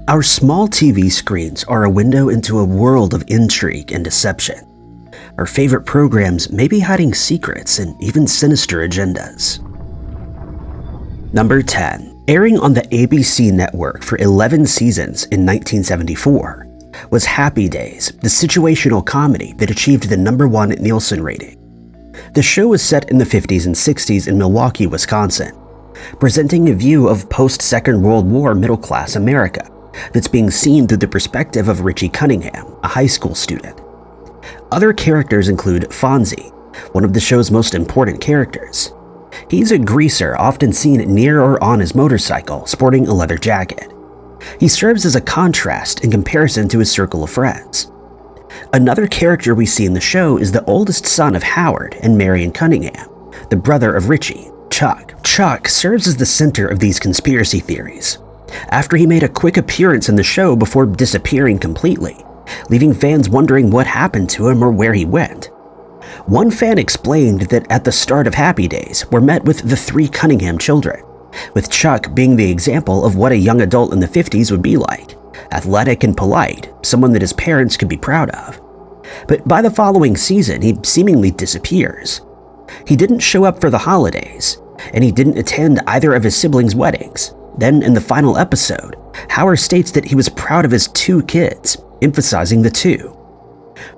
Our small TV screens are a window into a world of intrigue and deception. Our favorite programs may be hiding secrets and even sinister agendas. Number 10. Airing on the ABC network for 11 seasons in 1974 was Happy Days, the situational comedy that achieved the #1 Nielsen rating. The show was set in the 50s and 60s in Milwaukee, Wisconsin, presenting a view of post-Second World War middle-class America that's being seen through the perspective of Richie Cunningham, a high school student. Other characters include Fonzie, one of the show's most important characters. He's a greaser often seen near or on his motorcycle, sporting a leather jacket. He serves as a contrast in comparison to his circle of friends. Another character we see in the show is the oldest son of Howard and Marion Cunningham, the brother of Richie, Chuck. Chuck serves as the center of these conspiracy theories, after he made a quick appearance in the show before disappearing completely, leaving fans wondering what happened to him or where he went. One fan explained that at the start of Happy Days, we're met with the 3 Cunningham children, with Chuck being the example of what a young adult in the 50s would be like: athletic and polite, someone that his parents could be proud of. But by the following season, he seemingly disappears. He didn't show up for the holidays, and he didn't attend either of his siblings' weddings. Then, in the final episode, Howard states that he was proud of his 2 kids, emphasizing the 2.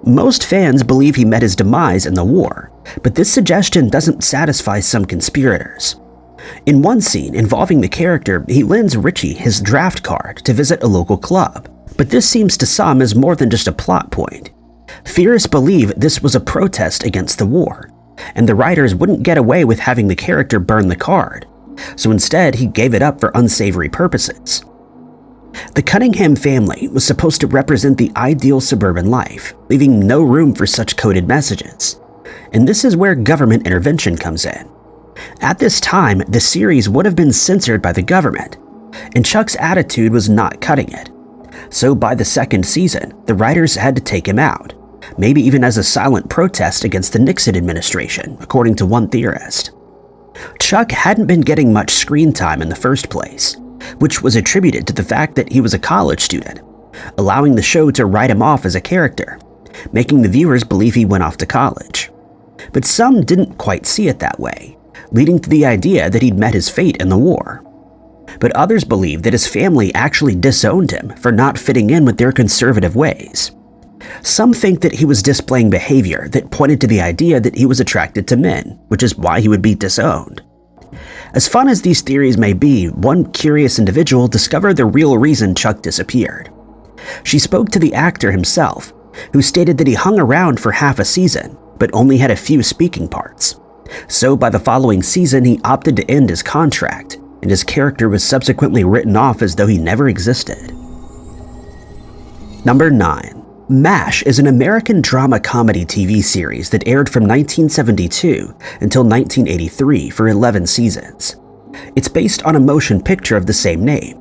Most fans believe he met his demise in the war, but this suggestion doesn't satisfy some conspirators. In one scene involving the character, he lends Richie his draft card to visit a local club, but this seems to some as more than just a plot point. Theorists believe this was a protest against the war, and the writers wouldn't get away with having the character burn the card, so instead he gave it up for unsavory purposes. The Cunningham family was supposed to represent the ideal suburban life, leaving no room for such coded messages. And this is where government intervention comes in. At this time, the series would have been censored by the government, and Chuck's attitude was not cutting it. So by the second season, the writers had to take him out, maybe even as a silent protest against the Nixon administration, according to one theorist. Chuck hadn't been getting much screen time in the first place, which was attributed to the fact that he was a college student, allowing the show to write him off as a character, making the viewers believe he went off to college. But some didn't quite see it that way, leading to the idea that he'd met his fate in the war. But others believe that his family actually disowned him for not fitting in with their conservative ways. Some think that he was displaying behavior that pointed to the idea that he was attracted to men, which is why he would be disowned. As fun as these theories may be, one curious individual discovered the real reason Chuck disappeared. She spoke to the actor himself, who stated that he hung around for half a season, but only had a few speaking parts. So by the following season, he opted to end his contract, and his character was subsequently written off as though he never existed. Number 9. MASH is an American drama comedy TV series that aired from 1972 until 1983 for 11 seasons. It's based on a motion picture of the same name.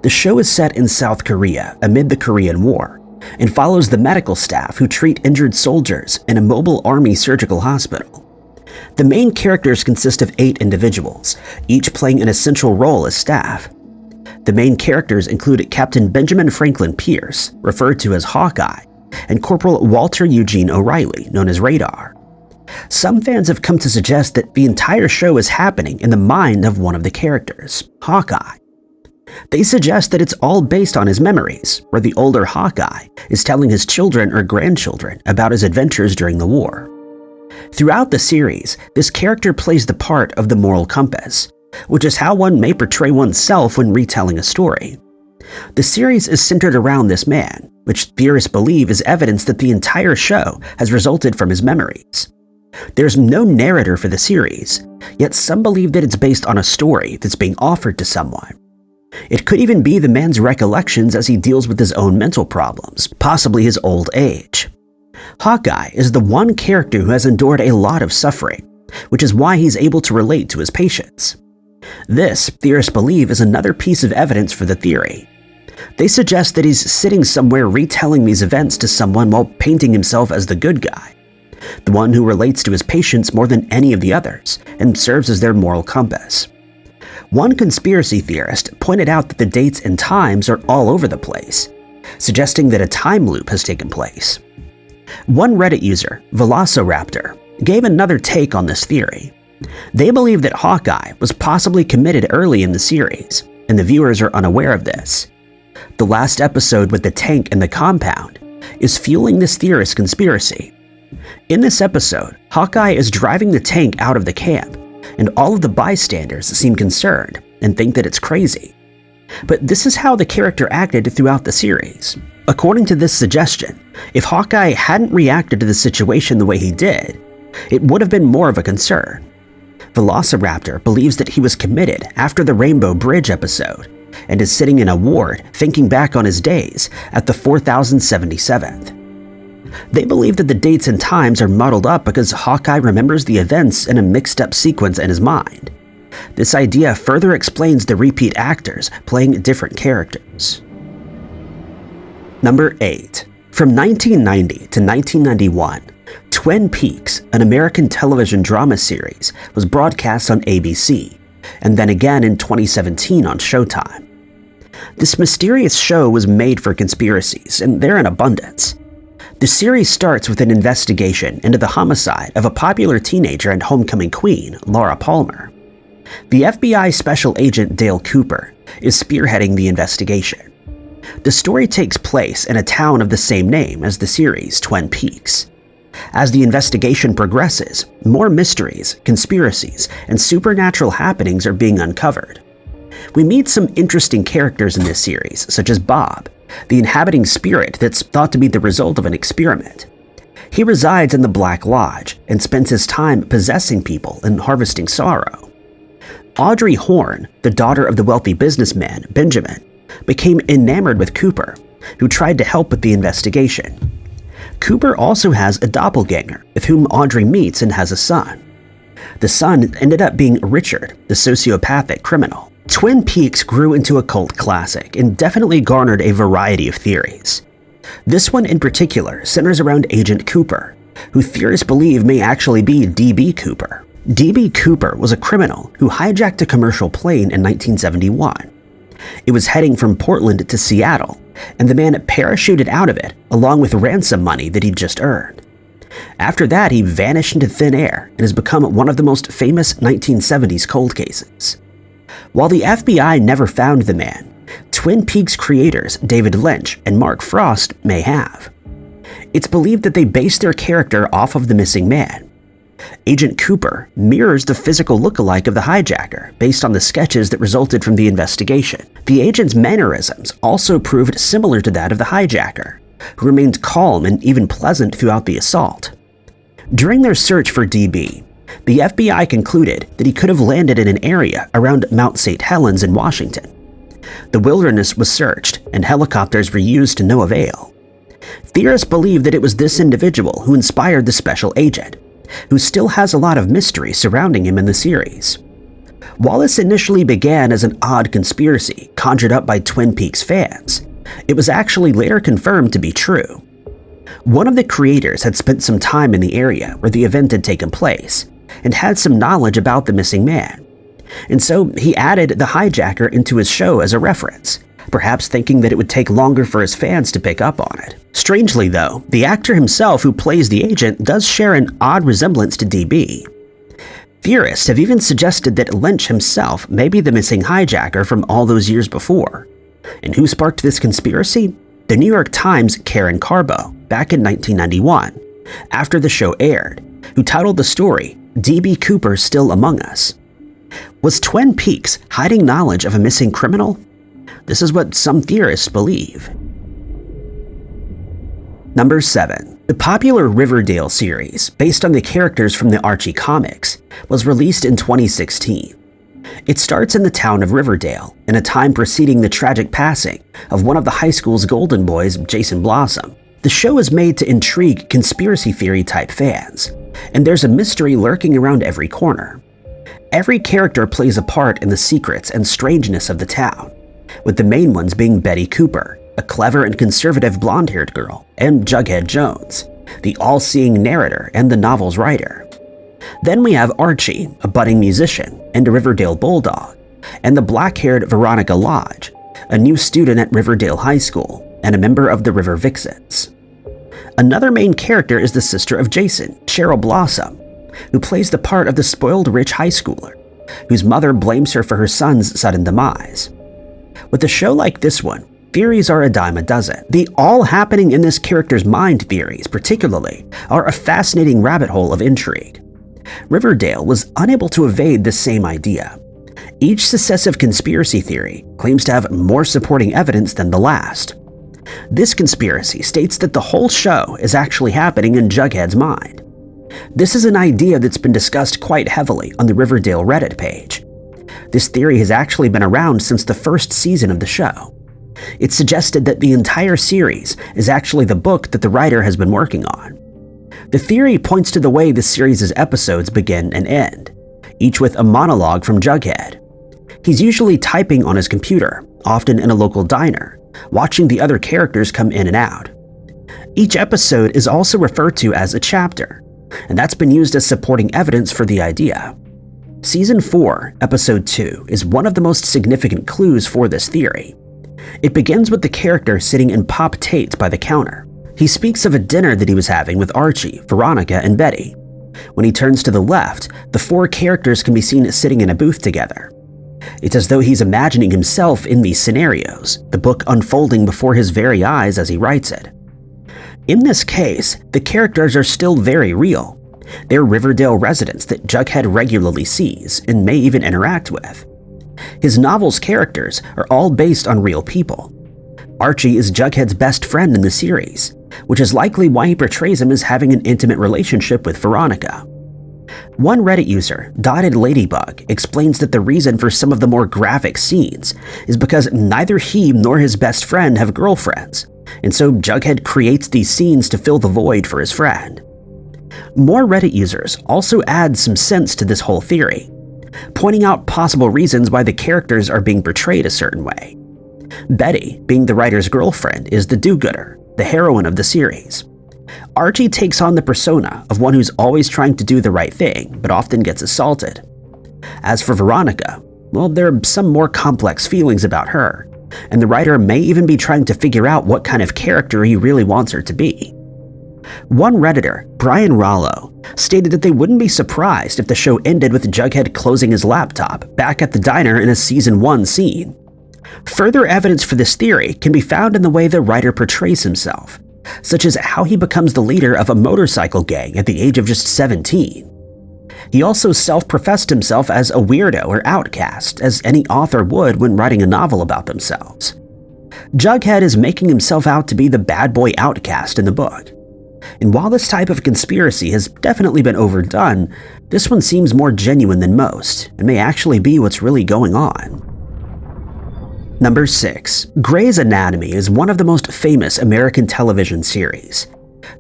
The show is set in South Korea amid the Korean War and follows the medical staff who treat injured soldiers in a mobile army surgical hospital. The main characters consist of 8 individuals, each playing an essential role as staff. The main characters include Captain Benjamin Franklin Pierce, referred to as Hawkeye, and Corporal Walter Eugene O'Reilly, known as Radar. Some fans have come to suggest that the entire show is happening in the mind of one of the characters, Hawkeye. They suggest that it's all based on his memories, where the older Hawkeye is telling his children or grandchildren about his adventures during the war. Throughout the series, this character plays the part of the moral compass, which is how one may portray oneself when retelling a story. The series is centered around this man, which theorists believe is evidence that the entire show has resulted from his memories. There's no narrator for the series, yet some believe that it's based on a story that's being offered to someone. It could even be the man's recollections as he deals with his own mental problems, possibly his old age. Hawkeye is the one character who has endured a lot of suffering, which is why he's able to relate to his patients. This, theorists believe, is another piece of evidence for the theory. They suggest that he's sitting somewhere retelling these events to someone while painting himself as the good guy, the one who relates to his patients more than any of the others and serves as their moral compass. One conspiracy theorist pointed out that the dates and times are all over the place, suggesting that a time loop has taken place. One Reddit user, Velociraptor, gave another take on this theory. They believe that Hawkeye was possibly committed early in the series, and the viewers are unaware of this. The last episode with the tank and the compound is fueling this theorist conspiracy. In this episode, Hawkeye is driving the tank out of the camp, and all of the bystanders seem concerned and think that it's crazy. But this is how the character acted throughout the series. According to this suggestion, if Hawkeye hadn't reacted to the situation the way he did, it would have been more of a concern. Velociraptor believes that he was committed after the Rainbow Bridge episode and is sitting in a ward thinking back on his days at the 4077th. They believe that the dates and times are muddled up because Hawkeye remembers the events in a mixed-up sequence in his mind. This idea further explains the repeat actors playing different characters. Number 8. From 1990 to 1991, Twin Peaks, an American television drama series, was broadcast on ABC, and then again in 2017 on Showtime. This mysterious show was made for conspiracies, and they're in abundance. The series starts with an investigation into the homicide of a popular teenager and homecoming queen, Laura Palmer. The FBI Special Agent Dale Cooper is spearheading the investigation. The story takes place in a town of the same name as the series, Twin Peaks. As the investigation progresses, more mysteries, conspiracies, and supernatural happenings are being uncovered. We meet some interesting characters in this series, such as Bob, the inhabiting spirit that's thought to be the result of an experiment. He resides in the Black Lodge and spends his time possessing people and harvesting sorrow. Audrey Horne, the daughter of the wealthy businessman Benjamin, became enamored with Cooper, who tried to help with the investigation. Cooper also has a doppelganger with whom Audrey meets and has a son. The son ended up being Richard, the sociopathic criminal. Twin Peaks grew into a cult classic and definitely garnered a variety of theories. This one in particular centers around Agent Cooper, who theorists believe may actually be D.B. Cooper. D.B. Cooper was a criminal who hijacked a commercial plane in 1971. It was heading from Portland to Seattle, and the man parachuted out of it along with ransom money that he'd just earned. After that, he vanished into thin air and has become one of the most famous 1970s cold cases. While the FBI never found the man, Twin Peaks creators David Lynch and Mark Frost may have. It's believed that they based their character off of the missing man. Agent Cooper mirrors the physical look-alike of the hijacker based on the sketches that resulted from the investigation. The agent's mannerisms also proved similar to that of the hijacker, who remained calm and even pleasant throughout the assault. During their search for DB, the FBI concluded that he could have landed in an area around Mount St. Helens in Washington. The wilderness was searched and helicopters were used to no avail. Theorists believe that it was this individual who inspired the special agent, who still has a lot of mystery surrounding him in the series. While this initially began as an odd conspiracy conjured up by Twin Peaks fans, it was actually later confirmed to be true. One of the creators had spent some time in the area where the event had taken place and had some knowledge about the missing man, and so he added the hijacker into his show as a reference, perhaps thinking that it would take longer for his fans to pick up on it. Strangely though, the actor himself who plays the agent does share an odd resemblance to DB. Theorists have even suggested that Lynch himself may be the missing hijacker from all those years before. And who sparked this conspiracy? The New York Times' Karen Carbo, back in 1991, after the show aired, who titled the story, "D.B. Cooper Still Among Us." Was Twin Peaks hiding knowledge of a missing criminal? This is what some theorists believe. Number 7. The popular Riverdale series, based on the characters from the Archie comics, was released in 2016. It starts in the town of Riverdale, in a time preceding the tragic passing of one of the high school's golden boys, Jason Blossom. The show is made to intrigue conspiracy theory-type fans, and there's a mystery lurking around every corner. Every character plays a part in the secrets and strangeness of the town, with the main ones being Betty Cooper, a clever and conservative blonde-haired girl, and Jughead Jones, the all-seeing narrator and the novel's writer. Then we have Archie, a budding musician and a Riverdale bulldog, and the black-haired Veronica Lodge, a new student at Riverdale High School and a member of the River Vixens. Another main character is the sister of Jason, Cheryl Blossom, who plays the part of the spoiled rich high schooler, whose mother blames her for her son's sudden demise. With a show like this one, theories are a dime a dozen. The all happening in this character's mind theories, particularly, are a fascinating rabbit hole of intrigue. Riverdale was unable to evade this same idea. Each successive conspiracy theory claims to have more supporting evidence than the last. This conspiracy states that the whole show is actually happening in Jughead's mind. This is an idea that's been discussed quite heavily on the Riverdale Reddit page. This theory has actually been around since the first season of the show. It's suggested that the entire series is actually the book that the writer has been working on. The theory points to the way the series' episodes begin and end, each with a monologue from Jughead. He's usually typing on his computer, often in a local diner, watching the other characters come in and out. Each episode is also referred to as a chapter, and that's been used as supporting evidence for the idea. Season 4, Episode 2 is one of the most significant clues for this theory. It begins with the character sitting in Pop Tate's by the counter. He speaks of a dinner that he was having with Archie, Veronica, and Betty. When he turns to the left, the four characters can be seen sitting in a booth together. It's as though he's imagining himself in these scenarios, the book unfolding before his very eyes as he writes it. In this case, the characters are still very real. They're Riverdale residents that Jughead regularly sees and may even interact with. His novel's characters are all based on real people. Archie is Jughead's best friend in the series, which is likely why he portrays him as having an intimate relationship with Veronica. One Reddit user, Dotted Ladybug, explains that the reason for some of the more graphic scenes is because neither he nor his best friend have girlfriends, and so Jughead creates these scenes to fill the void for his friend. More Reddit users also add some sense to this whole theory, pointing out possible reasons why the characters are being portrayed a certain way. Betty, being the writer's girlfriend, is the do-gooder, the heroine of the series. Archie takes on the persona of one who's always trying to do the right thing, but often gets assaulted. As for Veronica, well, there are some more complex feelings about her, and the writer may even be trying to figure out what kind of character he really wants her to be. One Redditor, Brian Rollo, stated that they wouldn't be surprised if the show ended with Jughead closing his laptop back at the diner in a Season 1 scene. Further evidence for this theory can be found in the way the writer portrays himself, such as how he becomes the leader of a motorcycle gang at the age of just 17. He also self-professed himself as a weirdo or outcast, as any author would when writing a novel about themselves. Jughead is making himself out to be the bad boy outcast in the book. And while this type of conspiracy has definitely been overdone, this one seems more genuine than most, and may actually be what's really going on. Number 6. Grey's Anatomy is one of the most famous American television series.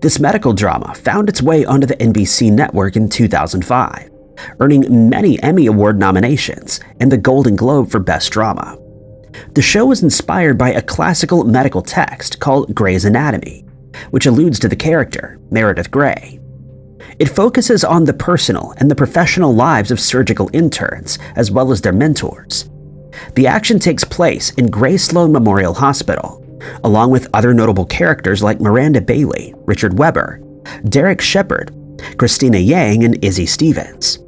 This medical drama found its way onto the NBC network in 2005, earning many Emmy Award nominations and the Golden Globe for Best Drama. The show was inspired by a classical medical text called Grey's Anatomy, which alludes to the character, Meredith Grey. It focuses on the personal and the professional lives of surgical interns, as well as their mentors. The action takes place in Grey Sloan Memorial Hospital, along with other notable characters like Miranda Bailey, Richard Webber, Derek Shepherd, Christina Yang, and Izzy Stevens.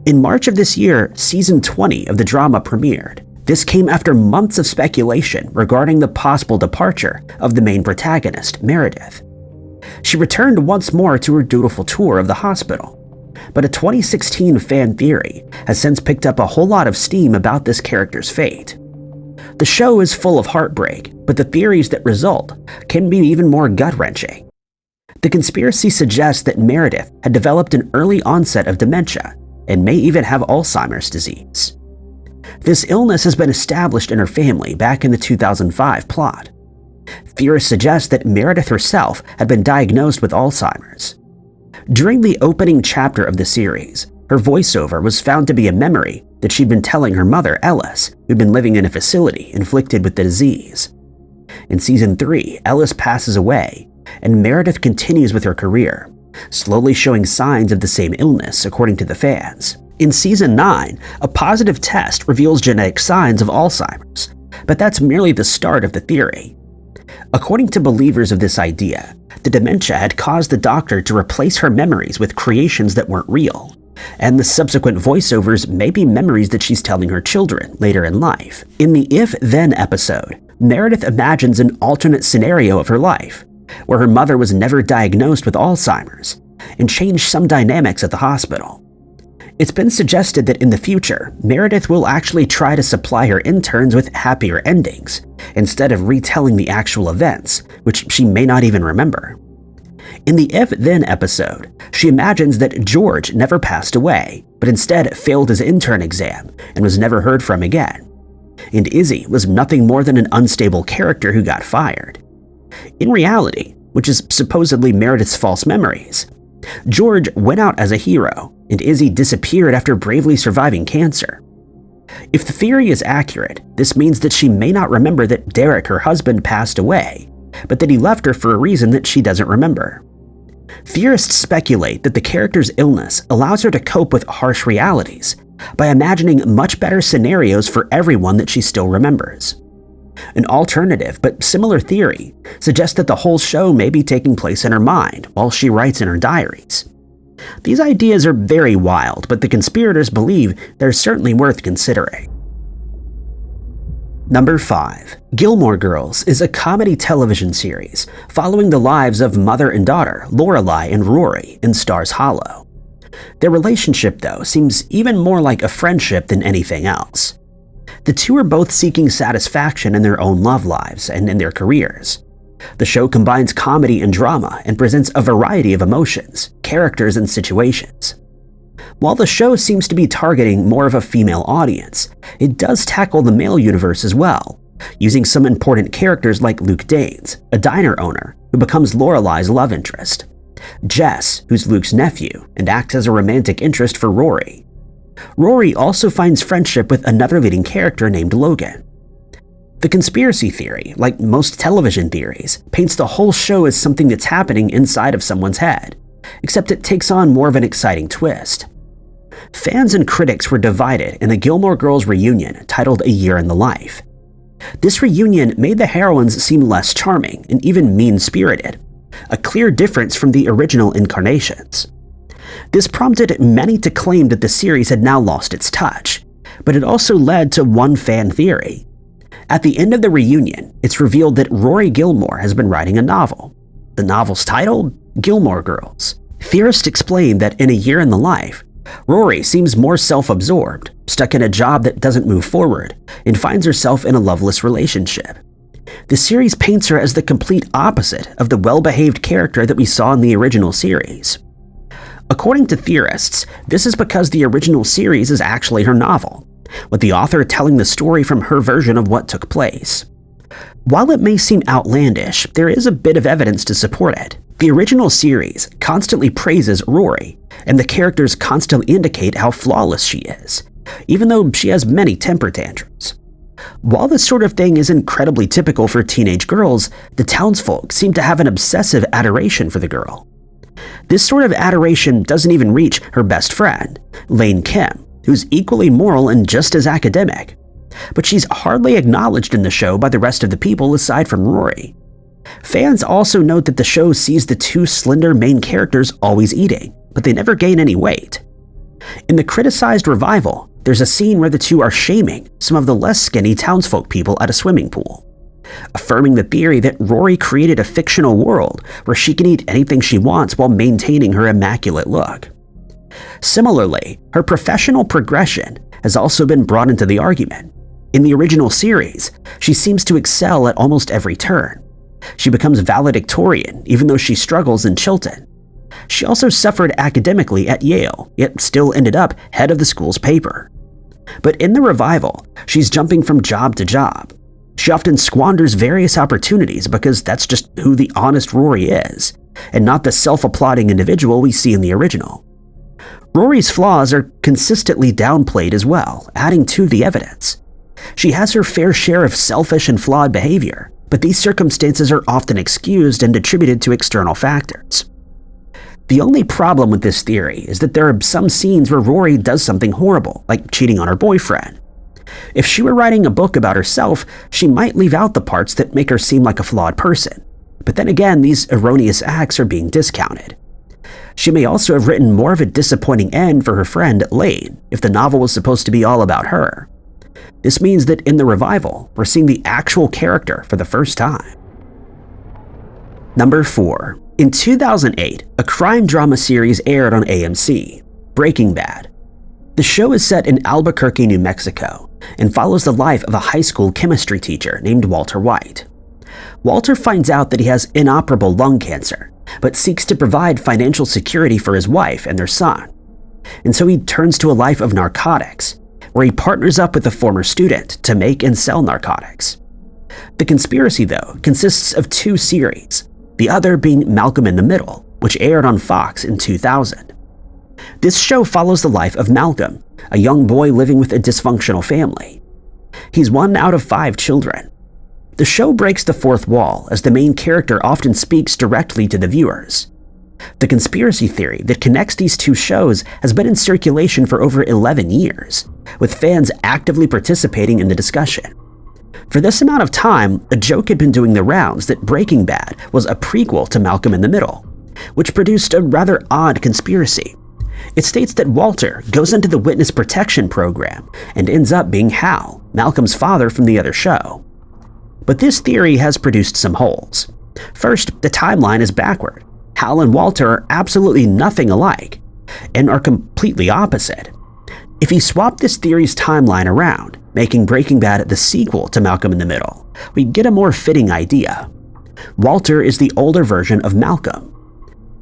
In March of this year, Season 20 of the drama premiered. This came after months of speculation regarding the possible departure of the main protagonist, Meredith. She returned once more to her dutiful tour of the hospital, but a 2016 fan theory has since picked up a whole lot of steam about this character's fate. The show is full of heartbreak, but the theories that result can be even more gut-wrenching. The conspiracy suggests that Meredith had developed an early onset of dementia and may even have Alzheimer's disease. This illness has been established in her family back in the 2005 plot. Theorists suggest that Meredith herself had been diagnosed with Alzheimer's. During the opening chapter of the series, her voiceover was found to be a memory that she'd been telling her mother, Ellis, who'd been living in a facility inflicted with the disease. In Season 3, Ellis passes away, and Meredith continues with her career, slowly showing signs of the same illness according to the fans. In Season 9, a positive test reveals genetic signs of Alzheimer's, but that's merely the start of the theory. According to believers of this idea, the dementia had caused the doctor to replace her memories with creations that weren't real, and the subsequent voiceovers may be memories that she's telling her children later in life. In the If-Then episode, Meredith imagines an alternate scenario of her life, where her mother was never diagnosed with Alzheimer's, and changed some dynamics at the hospital. It's been suggested that in the future, Meredith will actually try to supply her interns with happier endings, instead of retelling the actual events, which she may not even remember. In the If-Then episode, she imagines that George never passed away, but instead failed his intern exam and was never heard from again. And Izzy was nothing more than an unstable character who got fired. In reality, which is supposedly Meredith's false memories, George went out as a hero, and Izzy disappeared after bravely surviving cancer. If the theory is accurate, this means that she may not remember that Derek, her husband, passed away, but that he left her for a reason that she doesn't remember. Theorists speculate that the character's illness allows her to cope with harsh realities by imagining much better scenarios for everyone that she still remembers. An alternative but similar theory suggests that the whole show may be taking place in her mind while she writes in her diaries. These ideas are very wild, but the conspirators believe they're certainly worth considering. Number 5. Gilmore Girls is a comedy television series following the lives of mother and daughter Lorelai and Rory in Stars Hollow. Their relationship, though, seems even more like a friendship than anything else. The two are both seeking satisfaction in their own love lives and in their careers. The show combines comedy and drama and presents a variety of emotions, characters, and situations. While the show seems to be targeting more of a female audience, it does tackle the male universe as well, using some important characters like Luke Danes, a diner owner who becomes Lorelai's love interest, Jess, who's Luke's nephew and acts as a romantic interest for Rory. Rory also finds friendship with another leading character named Logan. The conspiracy theory, like most television theories, paints the whole show as something that's happening inside of someone's head, except it takes on more of an exciting twist. Fans and critics were divided in the Gilmore Girls reunion titled A Year in the Life. This reunion made the heroines seem less charming and even mean-spirited, a clear difference from the original incarnations. This prompted many to claim that the series had now lost its touch, but it also led to one fan theory. At the end of the reunion, it's revealed that Rory Gilmore has been writing a novel. The novel's title? Gilmore Girls. Theorists explain that in A Year in the Life, Rory seems more self-absorbed, stuck in a job that doesn't move forward, and finds herself in a loveless relationship. The series paints her as the complete opposite of the well-behaved character that we saw in the original series. According to theorists, this is because the original series is actually her novel, with the author telling the story from her version of what took place. While it may seem outlandish, there is a bit of evidence to support it. The original series constantly praises Rory, and the characters constantly indicate how flawless she is, even though she has many temper tantrums. While this sort of thing is incredibly typical for teenage girls, the townsfolk seem to have an obsessive adoration for the girl. This sort of adoration doesn't even reach her best friend, Lane Kim, who's equally moral and just as academic. But she's hardly acknowledged in the show by the rest of the people aside from Rory. Fans also note that the show sees the two slender main characters always eating, but they never gain any weight. In the criticized revival, there's a scene where the two are shaming some of the less skinny townsfolk people at a swimming pool, affirming the theory that Rory created a fictional world where she can eat anything she wants while maintaining her immaculate look. Similarly, her professional progression has also been brought into the argument. In the original series, she seems to excel at almost every turn. She becomes valedictorian even though she struggles in Chilton. She also suffered academically at Yale, yet still ended up head of the school's paper. But in the revival, she's jumping from job to job. She often squanders various opportunities because that's just who the honest Rory is, and not the self-applauding individual we see in the original. Rory's flaws are consistently downplayed as well, adding to the evidence. She has her fair share of selfish and flawed behavior, but these circumstances are often excused and attributed to external factors. The only problem with this theory is that there are some scenes where Rory does something horrible, like cheating on her boyfriend. If she were writing a book about herself, she might leave out the parts that make her seem like a flawed person. But then again, these erroneous acts are being discounted. She may also have written more of a disappointing end for her friend, Lane, if the novel was supposed to be all about her. This means that in the revival, we're seeing the actual character for the first time. Number 4. In 2008, a crime drama series aired on AMC, Breaking Bad. The show is set in Albuquerque, New Mexico, and follows the life of a high school chemistry teacher named Walter White. Walter finds out that he has inoperable lung cancer, but seeks to provide financial security for his wife and their son. And so he turns to a life of narcotics, where he partners up with a former student to make and sell narcotics. The conspiracy, though, consists of 2 series, the other being Malcolm in the Middle, which aired on Fox in 2000. This show follows the life of Malcolm, a young boy living with a dysfunctional family. He's 1 out of 5 children. The show breaks the fourth wall as the main character often speaks directly to the viewers. The conspiracy theory that connects these 2 shows has been in circulation for over 11 years, with fans actively participating in the discussion. For this amount of time, a joke had been doing the rounds that Breaking Bad was a prequel to Malcolm in the Middle, which produced a rather odd conspiracy. It states that Walter goes into the witness protection program and ends up being Hal, Malcolm's father from the other show. But this theory has produced some holes. First, the timeline is backward. Hal and Walter are absolutely nothing alike, and are completely opposite. If you swap this theory's timeline around, making Breaking Bad the sequel to Malcolm in the Middle, we get a more fitting idea. Walter is the older version of Malcolm.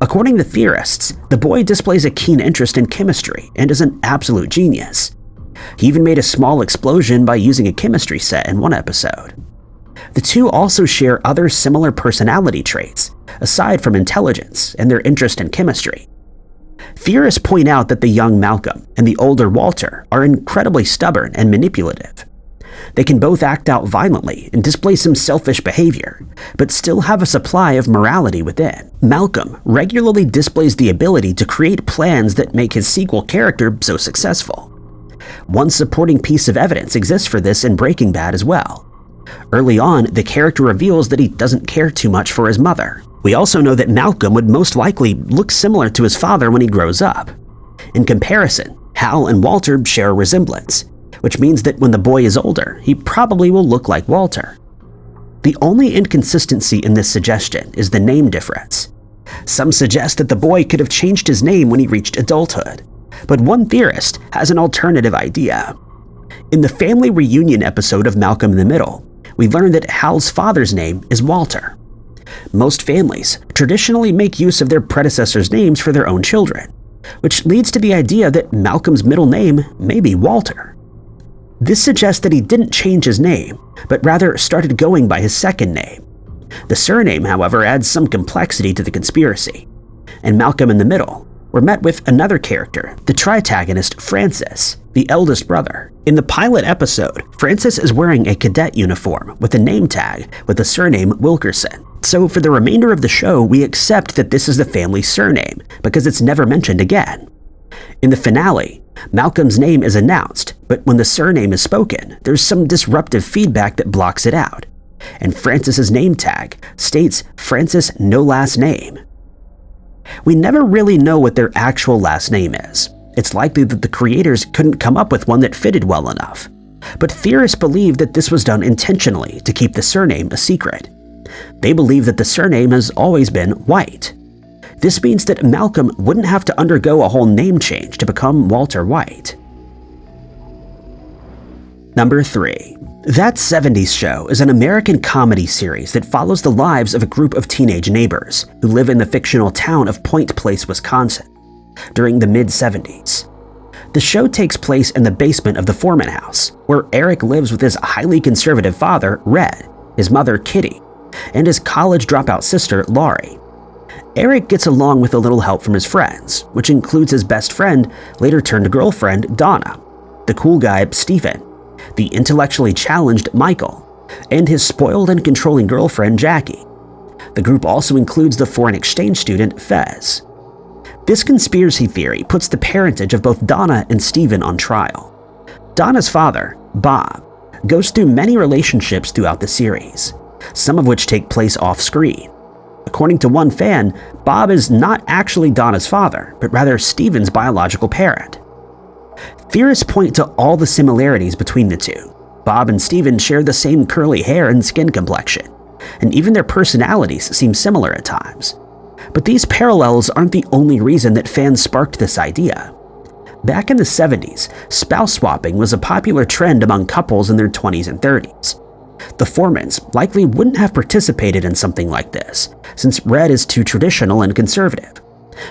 According to theorists, the boy displays a keen interest in chemistry and is an absolute genius. He even made a small explosion by using a chemistry set in one episode. The 2 also share other similar personality traits, aside from intelligence and their interest in chemistry. Theorists point out that the young Malcolm and the older Walter are incredibly stubborn and manipulative. They can both act out violently and display some selfish behavior, but still have a supply of morality within. Malcolm regularly displays the ability to create plans that make his sequel character so successful. One supporting piece of evidence exists for this in Breaking Bad as well. Early on, the character reveals that he doesn't care too much for his mother. We also know that Malcolm would most likely look similar to his father when he grows up. In comparison, Hal and Walter share a resemblance, which means that when the boy is older, he probably will look like Walter. The only inconsistency in this suggestion is the name difference. Some suggest that the boy could have changed his name when he reached adulthood, but one theorist has an alternative idea. In the family reunion episode of Malcolm in the Middle, we learn that Hal's father's name is Walter. Most families traditionally make use of their predecessors' names for their own children, which leads to the idea that Malcolm's middle name may be Walter. This suggests that he didn't change his name, but rather started going by his second name. The surname, however, adds some complexity to the conspiracy. And Malcolm in the Middle, we're met with another character, the tritagonist Francis, the eldest brother. In the pilot episode, Francis is wearing a cadet uniform with a name tag with the surname Wilkerson. So for the remainder of the show, we accept that this is the family's surname because it's never mentioned again. In the finale, Malcolm's name is announced, but when the surname is spoken, there's some disruptive feedback that blocks it out. And Francis's name tag states Francis no last name. We never really know what their actual last name is. It's likely that the creators couldn't come up with one that fitted well enough. But theorists believe that this was done intentionally to keep the surname a secret. They believe that the surname has always been White. This means that Malcolm wouldn't have to undergo a whole name change to become Walter White. Number 3. That 70s Show is an American comedy series that follows the lives of a group of teenage neighbors who live in the fictional town of Point Place, Wisconsin, during the mid-70s. The show takes place in the basement of the Foreman house, where Eric lives with his highly conservative father, Red, his mother, Kitty, and his college dropout sister, Laurie. Eric gets along with a little help from his friends, which includes his best friend, later turned girlfriend, Donna, the cool guy, Stephen, the intellectually challenged Michael, and his spoiled and controlling girlfriend, Jackie. The group also includes the foreign exchange student, Fez. This conspiracy theory puts the parentage of both Donna and Steven on trial. Donna's father, Bob, goes through many relationships throughout the series, some of which take place off-screen. According to one fan, Bob is not actually Donna's father, but rather Steven's biological parent. Theorists point to all the similarities between the two. Bob and Steven share the same curly hair and skin complexion, and even their personalities seem similar at times. But these parallels aren't the only reason that fans sparked this idea. Back in the 70s, spouse swapping was a popular trend among couples in their 20s and 30s. The Formans likely wouldn't have participated in something like this, since Red is too traditional and conservative.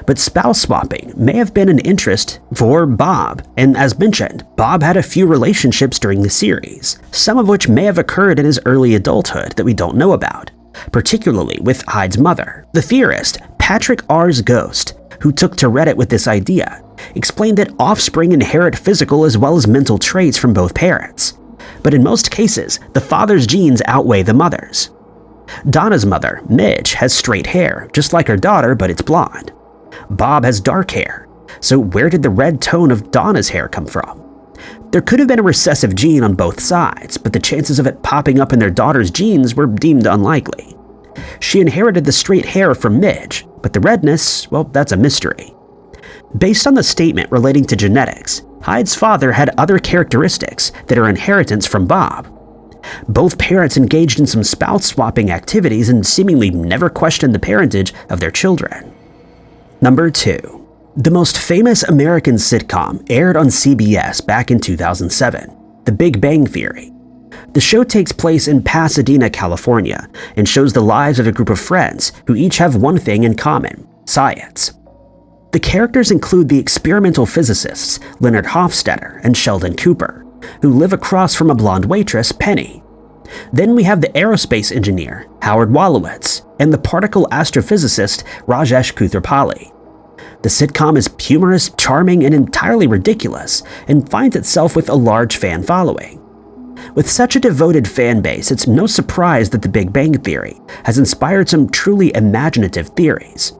But spouse swapping may have been an interest for Bob, and as mentioned, Bob had a few relationships during the series, some of which may have occurred in his early adulthood that we don't know about, particularly with Hyde's mother. The theorist, Patrick R's Ghost, who took to Reddit with this idea, explained that offspring inherit physical as well as mental traits from both parents. But in most cases, the father's genes outweigh the mother's. Donna's mother, Midge, has straight hair, just like her daughter, but it's blonde. Bob has dark hair, so where did the red tone of Donna's hair come from? There could have been a recessive gene on both sides, but the chances of it popping up in their daughter's genes were deemed unlikely. She inherited the straight hair from Midge, but the redness, well, that's a mystery. Based on the statement relating to genetics, Hyde's father had other characteristics that are inheritance from Bob. Both parents engaged in some spouse swapping activities and seemingly never questioned the parentage of their children. Number 2. The most famous American sitcom aired on CBS back in 2007, The Big Bang Theory. The show takes place in Pasadena, California, and shows the lives of a group of friends who each have one thing in common: science. The characters include the experimental physicists Leonard Hofstadter and Sheldon Cooper, who live across from a blonde waitress, Penny. Then we have the aerospace engineer, Howard Wolowitz, and the particle astrophysicist, Rajesh Koothrappali. The sitcom is humorous, charming, and entirely ridiculous, and finds itself with a large fan following. With such a devoted fan base, it's no surprise that The Big Bang Theory has inspired some truly imaginative theories.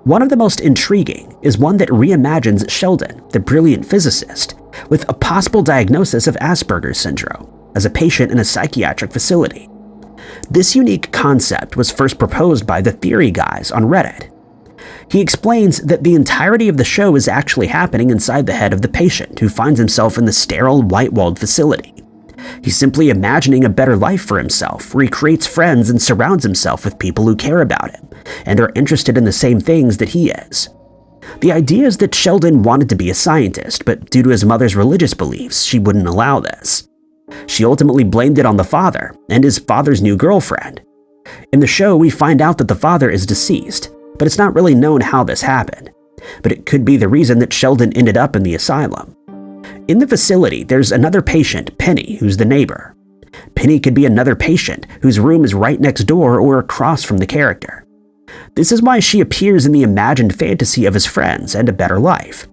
One of the most intriguing is one that reimagines Sheldon, the brilliant physicist, with a possible diagnosis of Asperger's syndrome, as a patient in a psychiatric facility. This unique concept was first proposed by the Theory Guys on Reddit. He explains that the entirety of the show is actually happening inside the head of the patient who finds himself in the sterile, white-walled facility. He's simply imagining a better life for himself, where he creates friends and surrounds himself with people who care about him and are interested in the same things that he is. The idea is that Sheldon wanted to be a scientist, but due to his mother's religious beliefs, she wouldn't allow this. She ultimately blamed it on the father and his father's new girlfriend. In the show, we find out that the father is deceased, but it's not really known how this happened. But it could be the reason that Sheldon ended up in the asylum. In the facility, there's another patient, Penny, who's the neighbor. Penny could be another patient whose room is right next door or across from the character. This is why she appears in the imagined fantasy of his friends and a better life.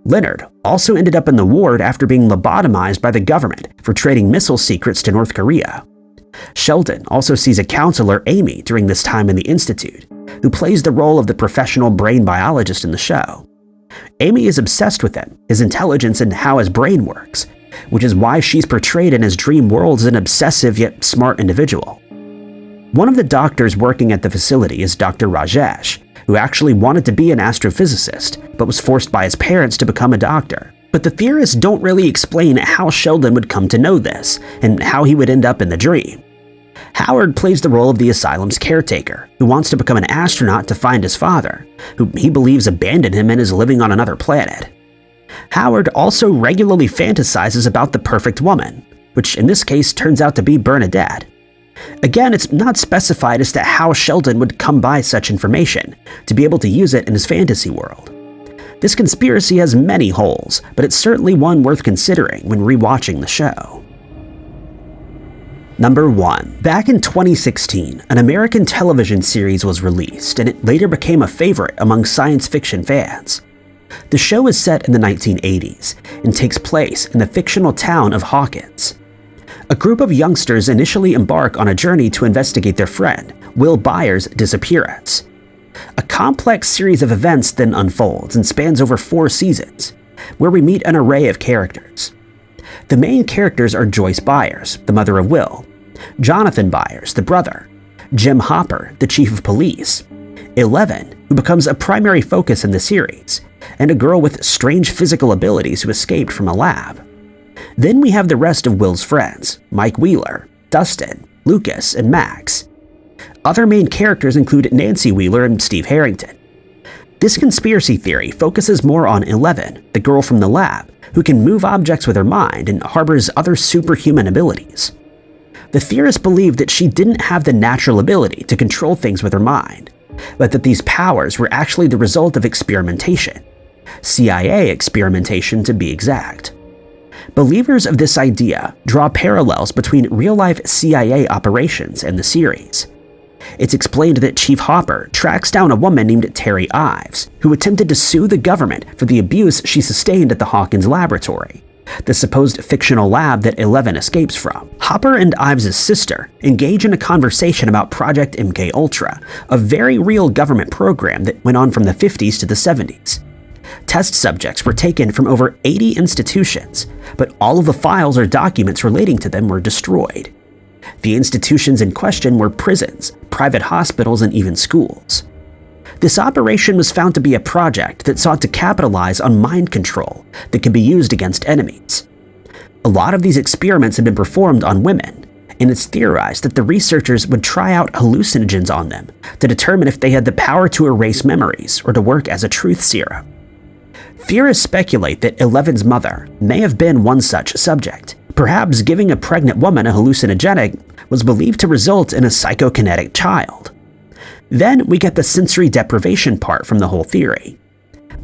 Leonard also ended up in the ward after being lobotomized by the government for trading missile secrets to North Korea. Sheldon also sees a counselor, Amy, during this time in the institute, who plays the role of the professional brain biologist in the show. Amy is obsessed with him, his intelligence, and how his brain works, which is why she's portrayed in his dream world as an obsessive yet smart individual. One of the doctors working at the facility is Dr. Rajesh, who actually wanted to be an astrophysicist, but was forced by his parents to become a doctor. But the theorists don't really explain how Sheldon would come to know this, and how he would end up in the dream. Howard plays the role of the asylum's caretaker, who wants to become an astronaut to find his father, who he believes abandoned him and is living on another planet. Howard also regularly fantasizes about the perfect woman, which in this case turns out to be Bernadette. Again, it's not specified as to how Sheldon would come by such information to be able to use it in his fantasy world. This conspiracy has many holes, but it's certainly one worth considering when rewatching the show. Number 1. Back in 2016, an American television series was released, and it later became a favorite among science fiction fans. The show is set in the 1980s and takes place in the fictional town of Hawkins. A group of youngsters initially embark on a journey to investigate their friend, Will Byers' disappearance. A complex series of events then unfolds and spans over 4 seasons, where we meet an array of characters. The main characters are Joyce Byers, the mother of Will, Jonathan Byers, the brother, Jim Hopper, the chief of police, Eleven, who becomes a primary focus in the series, and a girl with strange physical abilities who escaped from a lab. Then we have the rest of Will's friends, Mike Wheeler, Dustin, Lucas, and Max. Other main characters include Nancy Wheeler and Steve Harrington. This conspiracy theory focuses more on Eleven, the girl from the lab, who can move objects with her mind and harbors other superhuman abilities. The theorists believed that she didn't have the natural ability to control things with her mind, but that these powers were actually the result of experimentation. CIA experimentation, to be exact. Believers of this idea draw parallels between real-life CIA operations and the series. It's explained that Chief Hopper tracks down a woman named Terry Ives, who attempted to sue the government for the abuse she sustained at the Hawkins laboratory, the supposed fictional lab that Eleven escapes from. Hopper and Ives' sister engage in a conversation about Project MKUltra, a very real government program that went on from the 50s to the 70s. Test subjects were taken from over 80 institutions, but all of the files or documents relating to them were destroyed. The institutions in question were prisons, private hospitals, and even schools. This operation was found to be a project that sought to capitalize on mind control that could be used against enemies. A lot of these experiments had been performed on women, and it's theorized that the researchers would try out hallucinogens on them to determine if they had the power to erase memories or to work as a truth serum. Theorists speculate that Eleven's mother may have been one such subject. Perhaps giving a pregnant woman a hallucinogenic was believed to result in a psychokinetic child. Then we get the sensory deprivation part from the whole theory.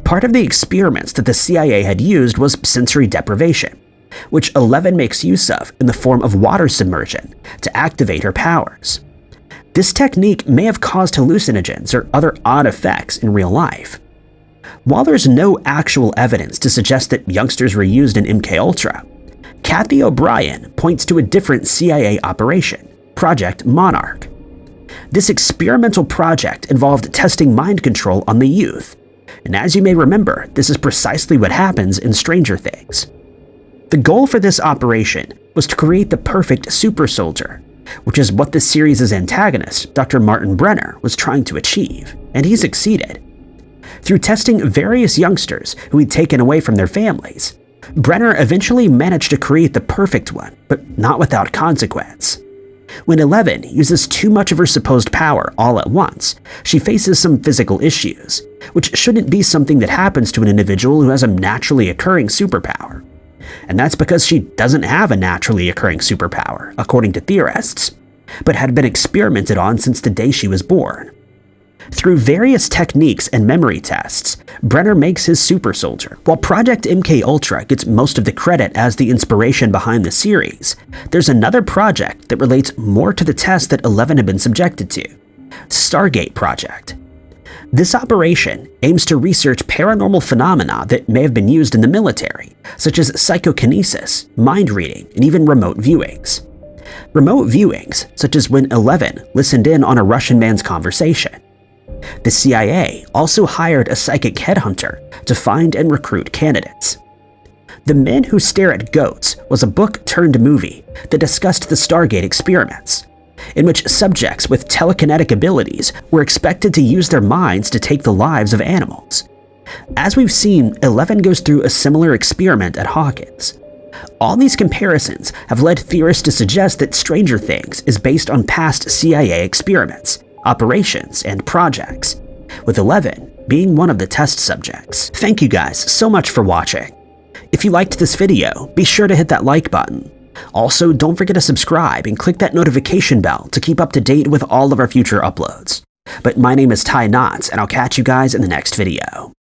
Part of the experiments that the CIA had used was sensory deprivation, which Eleven makes use of in the form of water submersion to activate her powers. This technique may have caused hallucinogens or other odd effects in real life. While there's no actual evidence to suggest that youngsters were used in MKUltra, Kathy O'Brien points to a different CIA operation, Project Monarch. This experimental project involved testing mind control on the youth, and as you may remember, this is precisely what happens in Stranger Things. The goal for this operation was to create the perfect super soldier, which is what the series' antagonist, Dr. Martin Brenner, was trying to achieve, and he succeeded. Through testing various youngsters who he'd taken away from their families, Brenner eventually managed to create the perfect one, but not without consequence. When Eleven uses too much of her supposed power all at once, she faces some physical issues, which shouldn't be something that happens to an individual who has a naturally occurring superpower. And that's because she doesn't have a naturally occurring superpower, according to theorists, but had been experimented on since the day she was born. Through various techniques and memory tests, Brenner makes his super soldier. While Project MKUltra gets most of the credit as the inspiration behind the series, there's another project that relates more to the test that Eleven had been subjected to, Stargate Project. This operation aims to research paranormal phenomena that may have been used in the military, such as psychokinesis, mind reading, and even remote viewings. Remote viewings, such as when Eleven listened in on a Russian man's conversation. The CIA also hired a psychic headhunter to find and recruit candidates. The Men Who Stare at Goats was a book-turned-movie that discussed the Stargate experiments, in which subjects with telekinetic abilities were expected to use their minds to take the lives of animals. As we've seen, Eleven goes through a similar experiment at Hawkins. All these comparisons have led theorists to suggest that Stranger Things is based on past CIA experiments, operations, and projects, with Eleven being one of the test subjects. Thank you guys so much for watching. If you liked this video, be sure to hit that like button. Also, don't forget to subscribe and click that notification bell to keep up to date with all of our future uploads. But my name is Ty Knotts, and I'll catch you guys in the next video.